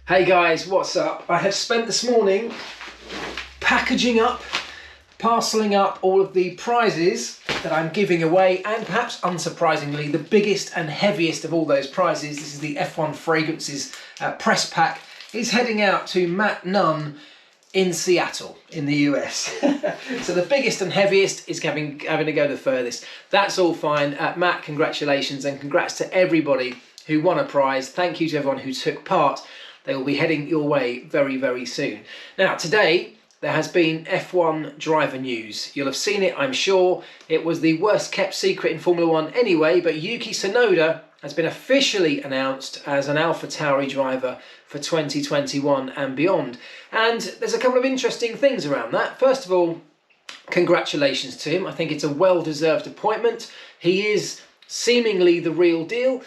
Hey guys, what's up? I have spent this morning packaging up, parceling up all of the prizes that I'm giving away, and perhaps unsurprisingly, the biggest and heaviest of all those prizes, this is the F1 Fragrances press pack, is heading out to Matt Nunn in Seattle, in the US. So the biggest and heaviest is having to go the furthest. That's all fine. Matt, congratulations, and congrats to everybody who won a prize. Thank you to everyone who took part. They will be heading your way very, very soon. Now, today, there has been F1 driver news. You'll have seen it, I'm sure. It was the worst kept secret in Formula One anyway, but Yuki Tsunoda has been officially announced as an Tauri driver for 2021 and beyond. And there's a couple of interesting things around that. First of all, congratulations to him. I think it's a well-deserved appointment. He is seemingly the real deal.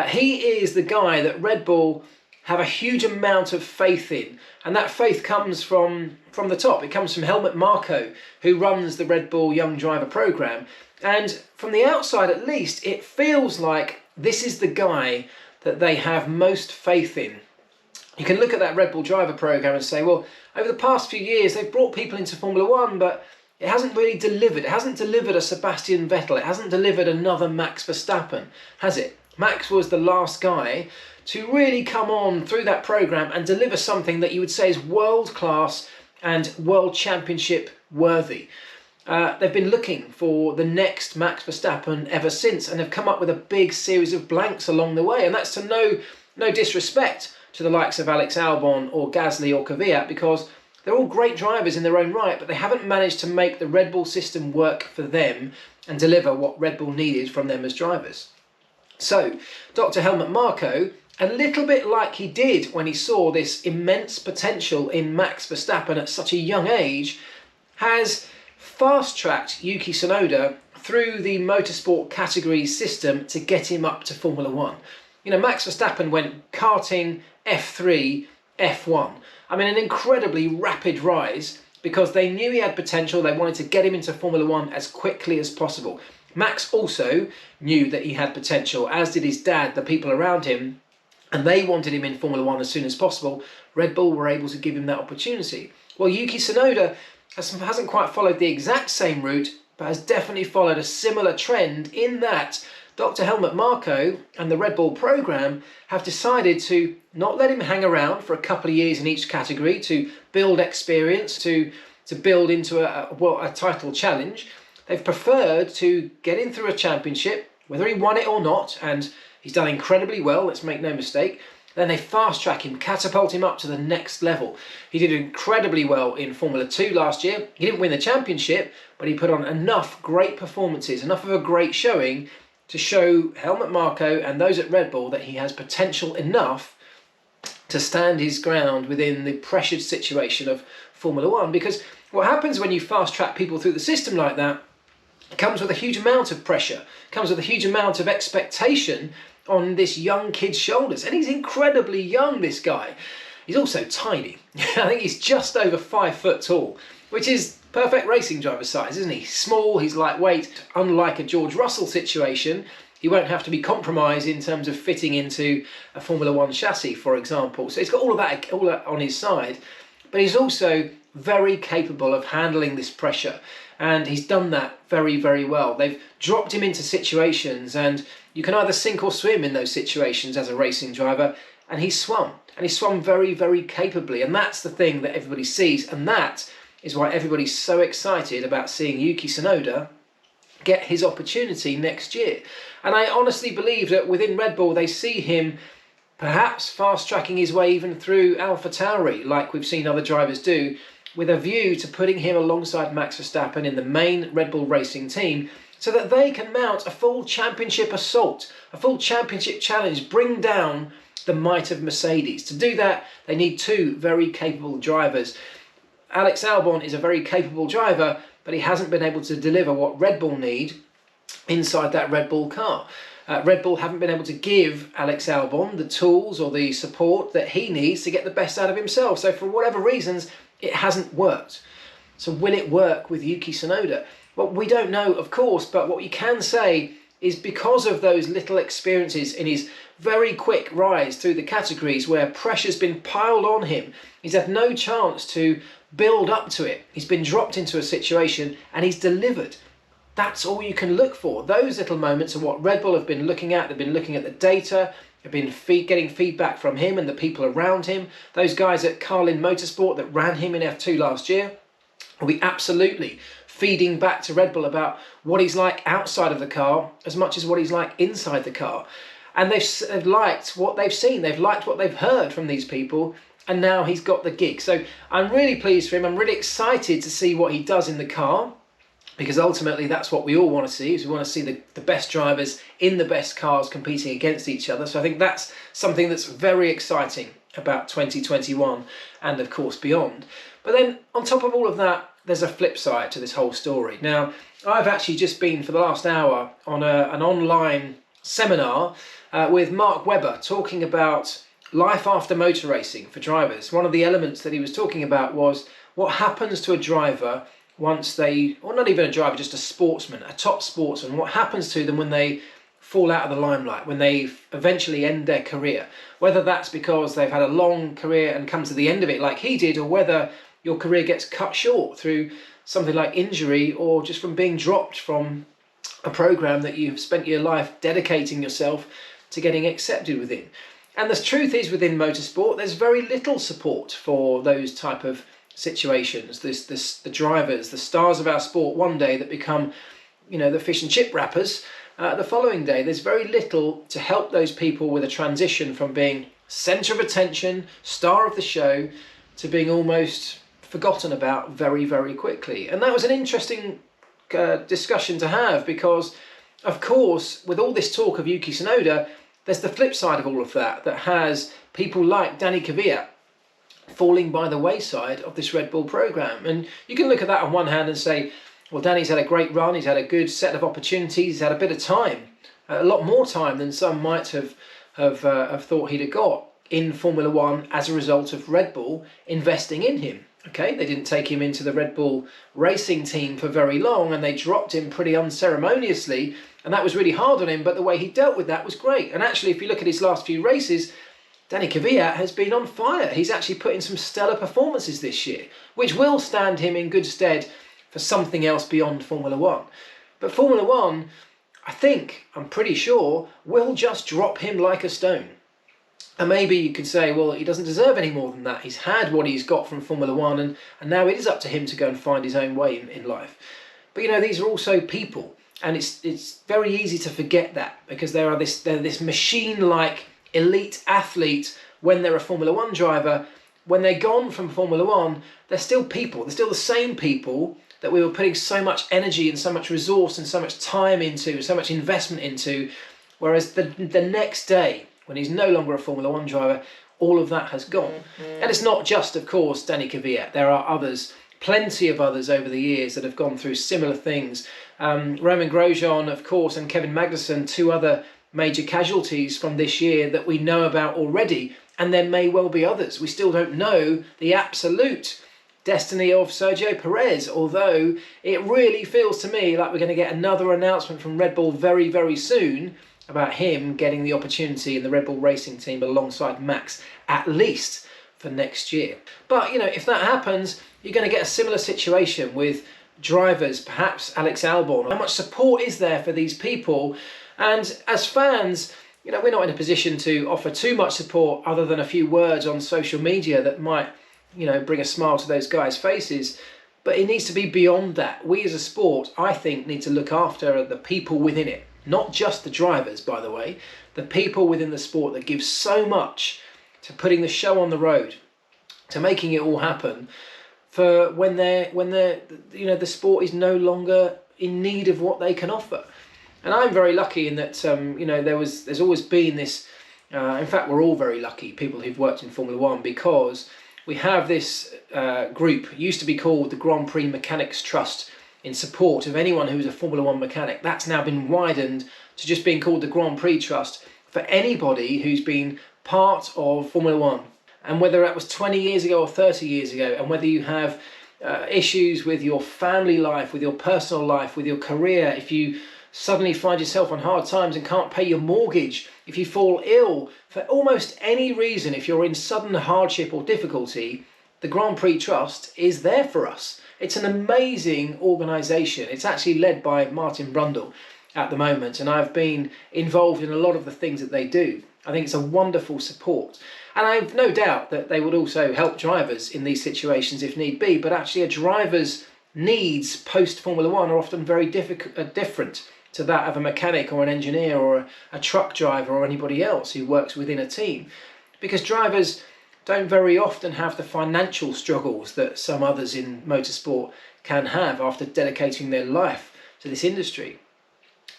He is the guy that Red Bull have a huge amount of faith in, and that faith comes from the top. It comes from Helmut Marko, who runs the Red Bull Young Driver Programme, and from the outside at least, it feels like this is the guy that they have most faith in. You can look at that Red Bull Driver Programme and say, well, over the past few years, they've brought people into Formula One, but it hasn't really delivered. It hasn't delivered a Sebastian Vettel. It hasn't delivered another Max Verstappen, has it? Max was the last guy to really come on through that programme and deliver something that you would say is world-class and world championship worthy. They've been looking for the next Max Verstappen ever since, and have come up with a big series of blanks along the way, and that's to no disrespect to the likes of Alex Albon or Gasly or Kvyat, because they're all great drivers in their own right, but they haven't managed to make the Red Bull system work for them and deliver what Red Bull needed from them as drivers. So, Dr. Helmut Marko, a little bit like he did when he saw this immense potential in Max Verstappen at such a young age, has fast-tracked Yuki Tsunoda through the motorsport category system to get him up to Formula One. You know, Max Verstappen went karting, F3, F1. I mean, an incredibly rapid rise, because they knew he had potential. They wanted to get him into Formula One as quickly as possible. Max also knew that he had potential, as did his dad, the people around him, and they wanted him in Formula One as soon as possible. Red Bull were able to give him that opportunity. Well, Yuki Tsunoda hasn't quite followed the exact same route, but has definitely followed a similar trend in that Dr. Helmut Marko and the Red Bull programme have decided to not let him hang around for a couple of years in each category to build experience, to build into a title challenge. They've preferred to get him through a championship, whether he won it or not, and he's done incredibly well, let's make no mistake. Then they fast-track him, catapult him up to the next level. He did incredibly well in Formula 2 last year. He didn't win the championship, but he put on enough great performances, enough of a great showing to show Helmut Marko and those at Red Bull that he has potential enough to stand his ground within the pressured situation of Formula One. Because what happens when you fast-track people through the system like that, it comes with a huge amount of pressure, comes with a huge amount of expectation on this young kid's shoulders. And he's incredibly young, this guy. He's also tiny. I think he's just over 5 foot tall, which is perfect racing driver size, isn't he? Small, he's lightweight. Unlike a George Russell situation, he won't have to be compromised in terms of fitting into a Formula One chassis, for example. So he's got all of that on his side, but he's also very capable of handling this pressure. And he's done that very, very well. They've dropped him into situations, and you can either sink or swim in those situations as a racing driver, and he's swum. And he's swum very, very capably. And that's the thing that everybody sees, and that is why everybody's so excited about seeing Yuki Tsunoda get his opportunity next year. And I honestly believe that within Red Bull, they see him perhaps fast-tracking his way even through Tauri, like we've seen other drivers do, with a view to putting him alongside Max Verstappen in the main Red Bull racing team, so that they can mount a full championship assault, a full championship challenge, bring down the might of Mercedes. To do that, they need two very capable drivers. Alex Albon is a very capable driver, but he hasn't been able to deliver what Red Bull need inside that Red Bull car. Red Bull haven't been able to give Alex Albon the tools or the support that he needs to get the best out of himself. So for whatever reasons, it hasn't worked. So will it work with Yuki Tsunoda? Well, we don't know, of course, but what you can say is because of those little experiences in his very quick rise through the categories where pressure's been piled on him. He's had no chance to build up to it. He's been dropped into a situation and he's delivered. That's all you can look for. Those little moments are what Red Bull have been looking at. They've been looking at the data. They've been getting feedback from him and the people around him. Those guys at Carlin Motorsport that ran him in F2 last year will be absolutely feeding back to Red Bull about what he's like outside of the car as much as what he's like inside the car. And they've liked what they've seen. They've liked what they've heard from these people. And now he's got the gig. So I'm really pleased for him. I'm really excited to see what he does in the car, because ultimately that's what we all want to see, is we want to see the best drivers in the best cars competing against each other. So I think that's something that's very exciting about 2021 and of course beyond. But then on top of all of that, there's a flip side to this whole story. Now, I've actually just been for the last hour on an online seminar with Mark Webber talking about life after motor racing for drivers. One of the elements that he was talking about was what happens to a driver once they, or not even a driver, just a sportsman, a top sportsman, what happens to them when they fall out of the limelight, when they eventually end their career. Whether that's because they've had a long career and come to the end of it like he did, or whether your career gets cut short through something like injury or just from being dropped from a program that you've spent your life dedicating yourself to getting accepted within. And the truth is, within motorsport, there's very little support for those type of situations. The drivers, the stars of our sport one day that become, the fish and chip wrappers the following day. There's very little to help those people with a transition from being centre of attention, star of the show, to being almost forgotten about very, very quickly. And that was an interesting discussion to have, because, of course, with all this talk of Yuki Tsunoda, there's the flip side of all of that has people like Danny Kvyat falling by the wayside of this Red Bull program. And you can look at that on one hand and say, well, Danny's had a great run, he's had a good set of opportunities, he's had a bit of time, a lot more time than some might have thought he'd have got in Formula One as a result of Red Bull investing in him. Okay, they didn't take him into the Red Bull racing team for very long, and they dropped him pretty unceremoniously, and that was really hard on him, but the way he dealt with that was great. And actually, if you look at his last few races, Danny Kvyat has been on fire. He's actually put in some stellar performances this year, which will stand him in good stead for something else beyond Formula One. But Formula One, I'm pretty sure, will just drop him like a stone. And maybe you could say, well, he doesn't deserve any more than that. He's had what he's got from Formula One, and now it is up to him to go and find his own way in life. But these are also people, and it's very easy to forget that, because they're this machine-like elite athlete when they're a Formula One driver. When they're gone from Formula One, they're still people. They're still the same people that we were putting so much energy and so much resource and so much time into, so much investment into, whereas the next day, when he's no longer a Formula One driver, all of that has gone. And it's not just, of course, Danny Kvyat. There are others, plenty of others over the years that have gone through similar things. Roman Grosjean, of course, and Kevin Magnussen, two other major casualties from this year that we know about already, and there may well be others. We still don't know the absolute destiny of Sergio Perez, although it really feels to me like we're going to get another announcement from Red Bull very, very soon about him getting the opportunity in the Red Bull racing team alongside Max, at least for next year. But, if that happens, you're going to get a similar situation with drivers, perhaps Alex Albon. How much support is there for these people? And as fans, we're not in a position to offer too much support other than a few words on social media that might, bring a smile to those guys' faces. But it needs to be beyond that. We as a sport, I think, need to look after the people within it. Not just the drivers, by the way, the people within the sport that give so much to putting the show on the road, to making it all happen, for when the sport is no longer in need of what they can offer. And I'm very lucky in that there's always been this. In fact, we're all very lucky, people who've worked in Formula One, because we have this group, used to be called the Grand Prix Mechanics Trust, in support of anyone who's a Formula One mechanic. That's now been widened to just being called the Grand Prix Trust for anybody who's been part of Formula One. And whether that was 20 years ago or 30 years ago, and whether you have issues with your family life, with your personal life, with your career, if you suddenly find yourself on hard times and can't pay your mortgage, if you fall ill, for almost any reason, if you're in sudden hardship or difficulty, the Grand Prix Trust is there for us. It's an amazing organisation. It's actually led by Martin Brundle at the moment, and I've been involved in a lot of the things that they do. I think it's a wonderful support. And I have no doubt that they would also help drivers in these situations if need be, but actually a driver's needs post-Formula One are often very different to that of a mechanic or an engineer or a truck driver or anybody else who works within a team. Because drivers don't very often have the financial struggles that some others in motorsport can have after dedicating their life to this industry.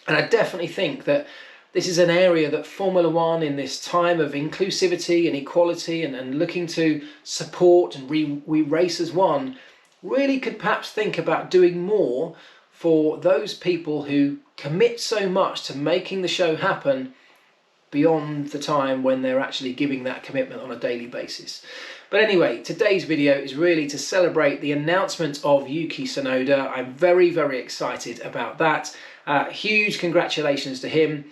And I definitely think that this is an area that Formula One, in this time of inclusivity and equality and looking to support and we race as one, really could perhaps think about doing more for those people who commit so much to making the show happen beyond the time when they're actually giving that commitment on a daily basis. But anyway, today's video is really to celebrate the announcement of Yuki Tsunoda. I'm very, very excited about that. Huge congratulations to him.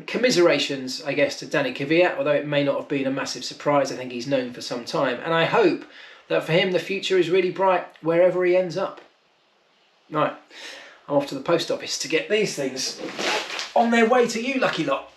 Commiserations, I guess, to Danny Kvyat, although it may not have been a massive surprise. I think he's known for some time. And I hope that for him the future is really bright wherever he ends up. Right, I'm off to the post office to get these things on their way to you, lucky lot.